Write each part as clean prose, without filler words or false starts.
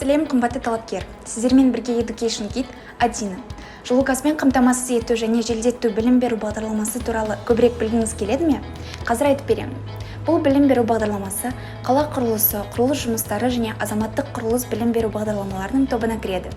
Сәлем, қымбатты талапкер. Сіздермен бірге Education Kit Адина. Жылу газбен қамтамасыз ету және желдету білім беру бағдарламасы туралы көбірек білгіңіз келеді ме? Қазір айтып беремін. Бұл білім беру бағдарламасы қала құрылысы, құрылыс жұмыстары және азаматтық құрылыс білім беру бағдарламаларының тобына кіреді.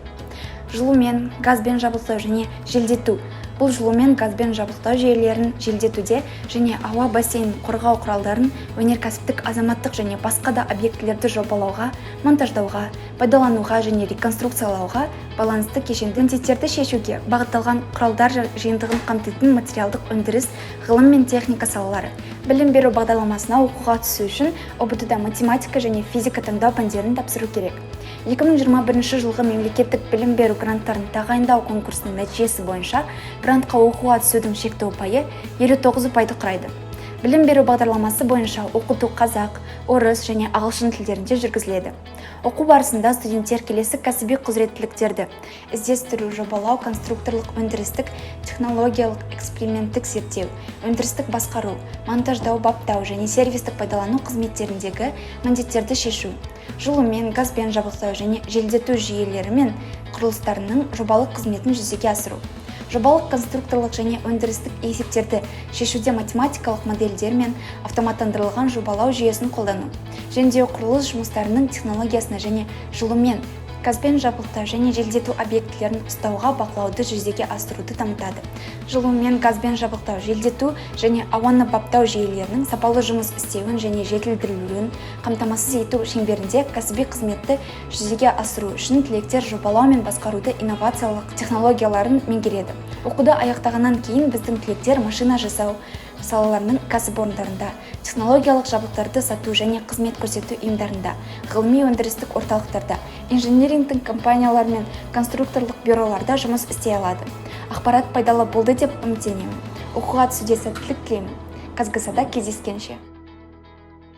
Жылумен, газбен жабдықтау және желдету. Бұл жылумен, газбен жабдықтау жүйелерін желдетуде және ауа бассейнін қорғау құралдарын өнеркәсіптік, азаматтық және басқа да объектілерді жобалауға, монтаждауға, пайдалануға және реконструкциялауға байланысты кешенді міндеттерді шешуге бағытталған құралдар жиынтығын қамтитын материалдық өндіріс, ғылым мен техника салалары. Білім беру бағдарламасына оқуға түсу үшін ОБТ-да математика және физика таңдау пәндерін тапсыру керек. 2021 жылғы мемлекеттік білім беру гранттарын тағайындау конкурсының нәтижесі бойынша грантқа оқуға түсудің шекті ұпайы 59 ұпайды құрайды. Білім беру бағдарламасы бойынша оқыту қазақ, орыс және ағылшын тілдерінде жүргізіледі. Оқу барысында студенттер келесі кәсіби құзыреттіліктерді іздестіру, жобалау, конструкторлық, өндірістік, технологиялық, эксперименттік зерттеу, өндірістік басқару, монтаждау, баптау және сервистік пайдалану қызметтеріндегі міндеттерді шешу, жылумен, газбен жабдықтау және желдету жүйелері мен құрылыстарының жобалық қызметін жүзеге асыру. Жобалық, конструкторлық және өндірістік есептерді шешуде математикалық модельдер мен автоматтандырылған жобалау жүйесін қолдану. Жөндеу құрылыс жұмыстарының технологиясына және жылумен, газбен жабдықтау және желдету объектілерін ұстауға бақылауды жүзеге асыруды дамытады. Жылумен, газбен жабдықтау, желдету және ауаны баптау жүйелерінің сапалы жұмыс істеуін және жетілдірілуін қамтамасыз ету шеңберінде кәсіби қызметті жүзеге асыру үшін түлектер жобалау мен басқаруды инновациялық технологияларын меңгереді. Оқуды аяқтағаннан кейін біздің түлектер машина жасау салаларының кәсіпорындарында, технологиялық жабдықтарды сату және қызмет көрсету ұйымдарында, ғылыми өндірістік орталықтарда, инжинирингтің компаниялар мен конструкторлық бюроларда жұмыс істей алады. Ақпарат пайдалы болды деп үміттенемін. Оқуға түсуде сәттілік тілеймін. Казгасада кездескенше.